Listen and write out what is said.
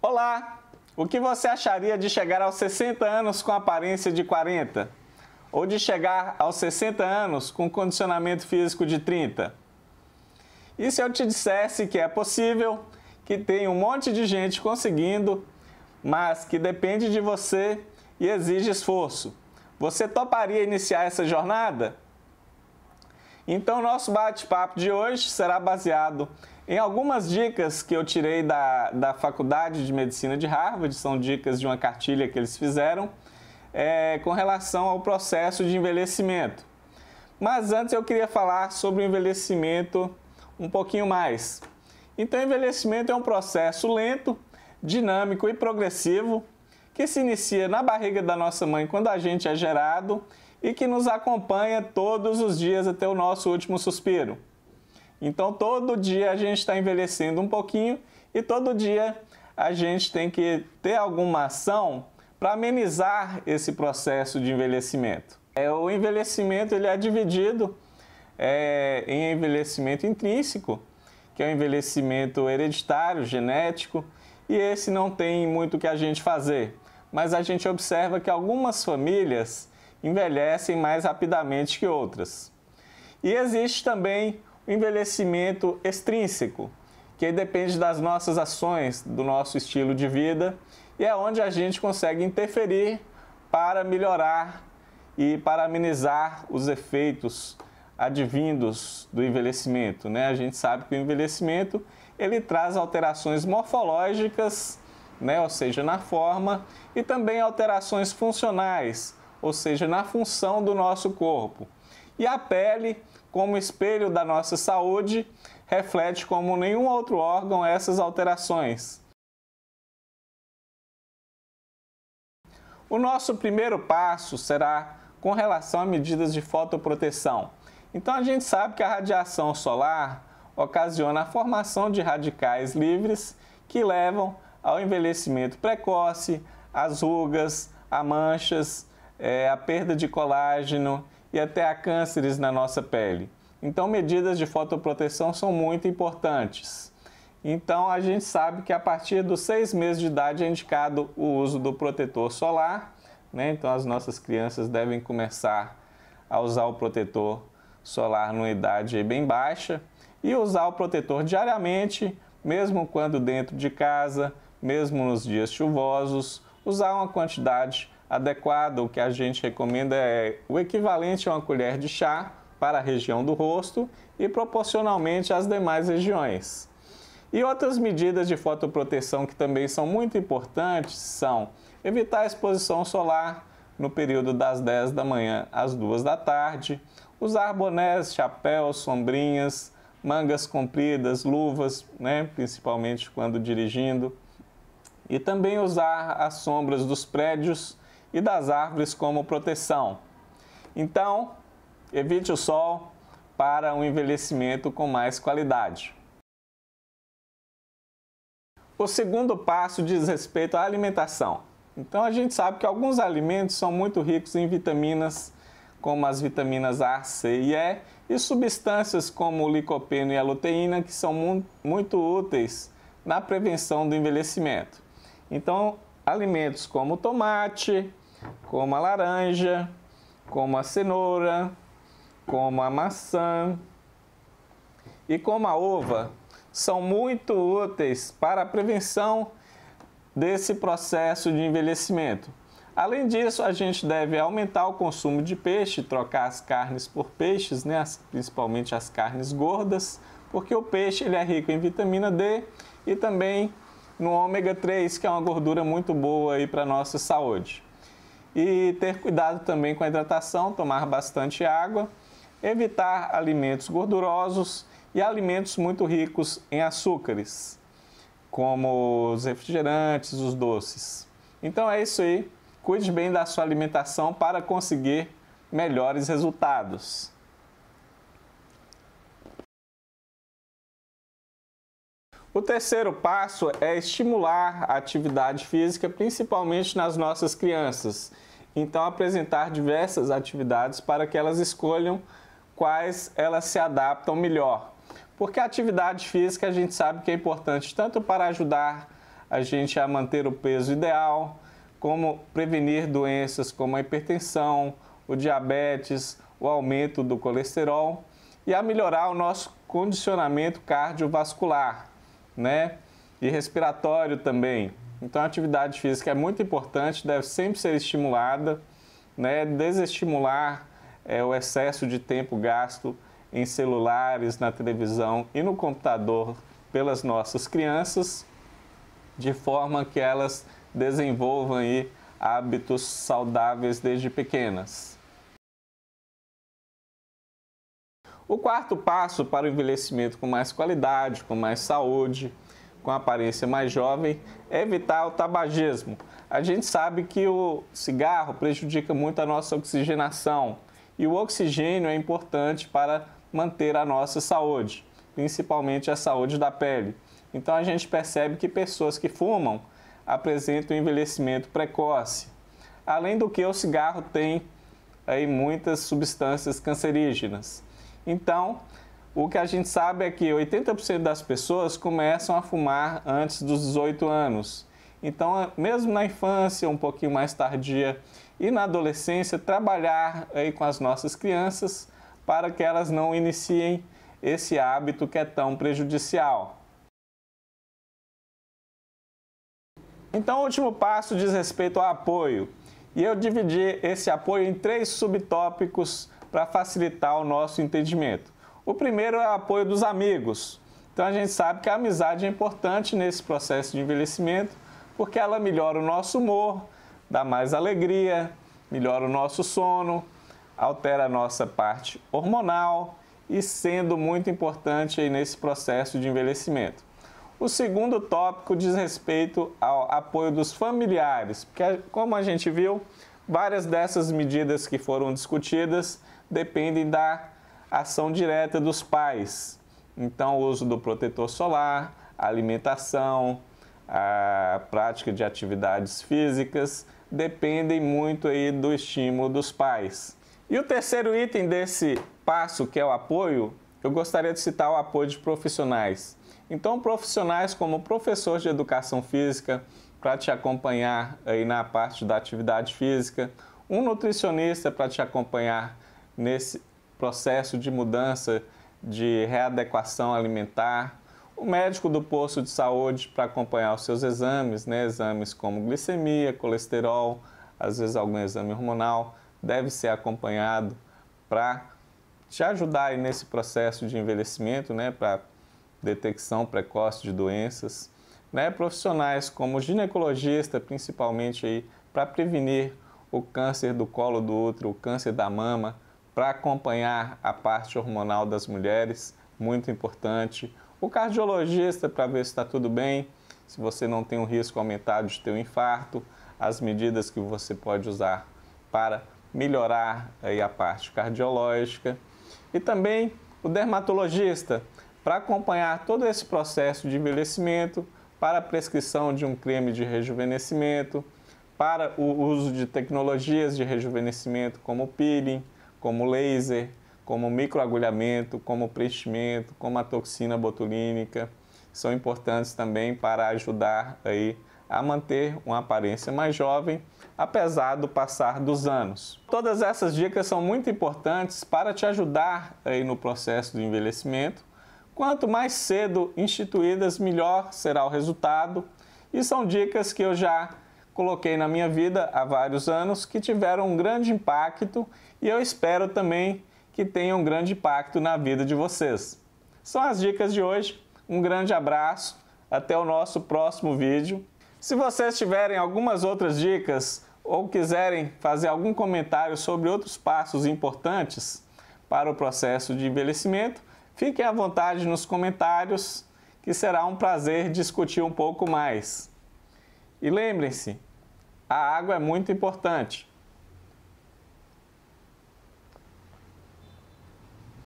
Olá! O que você acharia de chegar aos 60 anos com aparência de 40? Ou de chegar aos 60 anos com condicionamento físico de 30? E se eu te dissesse que é possível, que tem um monte de gente conseguindo, mas que depende de você e exige esforço? Você toparia iniciar essa jornada? Então, nosso bate-papo de hoje será baseado em algumas dicas que eu tirei da Faculdade de Medicina de Harvard, são dicas de uma cartilha que eles fizeram, com relação ao processo de envelhecimento. Mas antes eu queria falar sobre o envelhecimento um pouquinho mais. Então, envelhecimento é um processo lento, dinâmico e progressivo que se inicia na barriga da nossa mãe quando a gente é gerado e que nos acompanha todos os dias até o nosso último suspiro. Então, todo dia a gente está envelhecendo um pouquinho e todo dia a gente tem que ter alguma ação para amenizar esse processo de envelhecimento. O envelhecimento ele é dividido em envelhecimento intrínseco, que é o envelhecimento hereditário, genético, e esse não tem muito o que a gente fazer. Mas a gente observa que algumas famílias envelhecem mais rapidamente que outras. E existe também o envelhecimento extrínseco, que depende das nossas ações, do nosso estilo de vida, e é onde a gente consegue interferir para melhorar e para amenizar os efeitos advindos do envelhecimento, né? A gente sabe que o envelhecimento ele traz alterações morfológicas, né? Ou seja, na forma, e também alterações funcionais, ou seja, na função do nosso corpo. E a pele, como espelho da nossa saúde, reflete como nenhum outro órgão essas alterações. O nosso primeiro passo será com relação a medidas de fotoproteção. Então a gente sabe que a radiação solar ocasiona a formação de radicais livres que levam ao envelhecimento precoce, às rugas, a manchas, a perda de colágeno e até a cânceres na nossa pele. Então, medidas de fotoproteção são muito importantes. Então, a gente sabe que a partir dos 6 meses de idade é indicado o uso do protetor solar, né? Então, as nossas crianças devem começar a usar o protetor solar numa idade bem baixa e usar o protetor diariamente, mesmo quando dentro de casa, mesmo nos dias chuvosos, usar uma quantidade adequada. O que a gente recomenda é o equivalente a uma colher de chá para a região do rosto e proporcionalmente às demais regiões. E outras medidas de fotoproteção que também são muito importantes são evitar a exposição solar no período das 10 da manhã às 2 da tarde, usar bonés, chapéus, sombrinhas, mangas compridas, luvas, né, principalmente quando dirigindo, e também usar as sombras dos prédios e das árvores como proteção. Então, evite o sol para um envelhecimento com mais qualidade. O segundo passo diz respeito à alimentação. Então, a gente sabe que alguns alimentos são muito ricos em vitaminas, como as vitaminas A, C e E, e substâncias como o licopeno e a luteína, que são muito úteis na prevenção do envelhecimento. Então, alimentos como o tomate, como a laranja, como a cenoura, como a maçã e como a uva, são muito úteis para a prevenção desse processo de envelhecimento. Além disso, a gente deve aumentar o consumo de peixe, trocar as carnes por peixes, né? Principalmente as carnes gordas, porque o peixe ele é rico em vitamina D e também no ômega 3, que é uma gordura muito boa para a nossa saúde. E ter cuidado também com a hidratação, tomar bastante água, evitar alimentos gordurosos e alimentos muito ricos em açúcares, como os refrigerantes, os doces. Então é isso aí, cuide bem da sua alimentação para conseguir melhores resultados. O terceiro passo é estimular a atividade física, principalmente nas nossas crianças. Então, apresentar diversas atividades para que elas escolham quais elas se adaptam melhor. Porque a atividade física a gente sabe que é importante tanto para ajudar a gente a manter o peso ideal, como prevenir doenças como a hipertensão, o diabetes, o aumento do colesterol e a melhorar o nosso condicionamento cardiovascular, né? E respiratório também. Então, a atividade física é muito importante, deve sempre ser estimulada, né? Desestimular o excesso de tempo gasto em celulares, na televisão e no computador pelas nossas crianças, de forma que elas desenvolvam aí hábitos saudáveis desde pequenas. O quarto passo para o envelhecimento com mais qualidade, com mais saúde, com aparência mais jovem, é evitar o tabagismo. A gente sabe que o cigarro prejudica muito a nossa oxigenação e o oxigênio é importante para manter a nossa saúde, principalmente a saúde da pele. Então a gente percebe que pessoas que fumam apresentam envelhecimento precoce. Além do que o cigarro tem aí muitas substâncias cancerígenas. Então, o que a gente sabe é que 80% das pessoas começam a fumar antes dos 18 anos. Então, mesmo na infância, um pouquinho mais tardia e na adolescência, trabalhar aí com as nossas crianças para que elas não iniciem esse hábito que é tão prejudicial. Então, o último passo diz respeito ao apoio. E eu dividi esse apoio em 3 subtópicos para facilitar o nosso entendimento. O primeiro é o apoio dos amigos. Então, a gente sabe que a amizade é importante nesse processo de envelhecimento, porque ela melhora o nosso humor, dá mais alegria, melhora o nosso sono, altera a nossa parte hormonal e sendo muito importante aí nesse processo de envelhecimento. O segundo tópico diz respeito ao apoio dos familiares, porque, como a gente viu, várias dessas medidas que foram discutidas dependem da ação direta dos pais. Então, o uso do protetor solar, a alimentação, a prática de atividades físicas dependem muito aí do estímulo dos pais. E o terceiro item desse passo, que é o apoio, eu gostaria de citar o apoio de profissionais. Então, profissionais como professores de educação física, para te acompanhar aí na parte da atividade física, um nutricionista para te acompanhar nesse processo de mudança, de readequação alimentar, o médico do posto de saúde para acompanhar os seus exames, né? Exames como glicemia, colesterol, às vezes algum exame hormonal, deve ser acompanhado para te ajudar aí nesse processo de envelhecimento, né? Para detecção precoce de doenças, né? Profissionais como ginecologista, principalmente aí para prevenir o câncer do colo do útero, o câncer da mama, para acompanhar a parte hormonal das mulheres, muito importante. O cardiologista para ver se está tudo bem, se você não tem um risco aumentado de ter um infarto, as medidas que você pode usar para melhorar aí a parte cardiológica. E também o dermatologista, para acompanhar todo esse processo de envelhecimento, para a prescrição de um creme de rejuvenescimento, para o uso de tecnologias de rejuvenescimento como peeling, como laser, como microagulhamento, como preenchimento, como a toxina botulínica, são importantes também para ajudar aí a manter uma aparência mais jovem, apesar do passar dos anos. Todas essas dicas são muito importantes para te ajudar aí no processo de envelhecimento. Quanto mais cedo instituídas, melhor será o resultado. E são dicas que eu já coloquei na minha vida há vários anos, que tiveram um grande impacto e eu espero também que tenham um grande impacto na vida de vocês. São as dicas de hoje. Um grande abraço, até o nosso próximo vídeo. Se vocês tiverem algumas outras dicas ou quiserem fazer algum comentário sobre outros passos importantes para o processo de envelhecimento, fiquem à vontade nos comentários, que será um prazer discutir um pouco mais. E lembrem-se, a água é muito importante.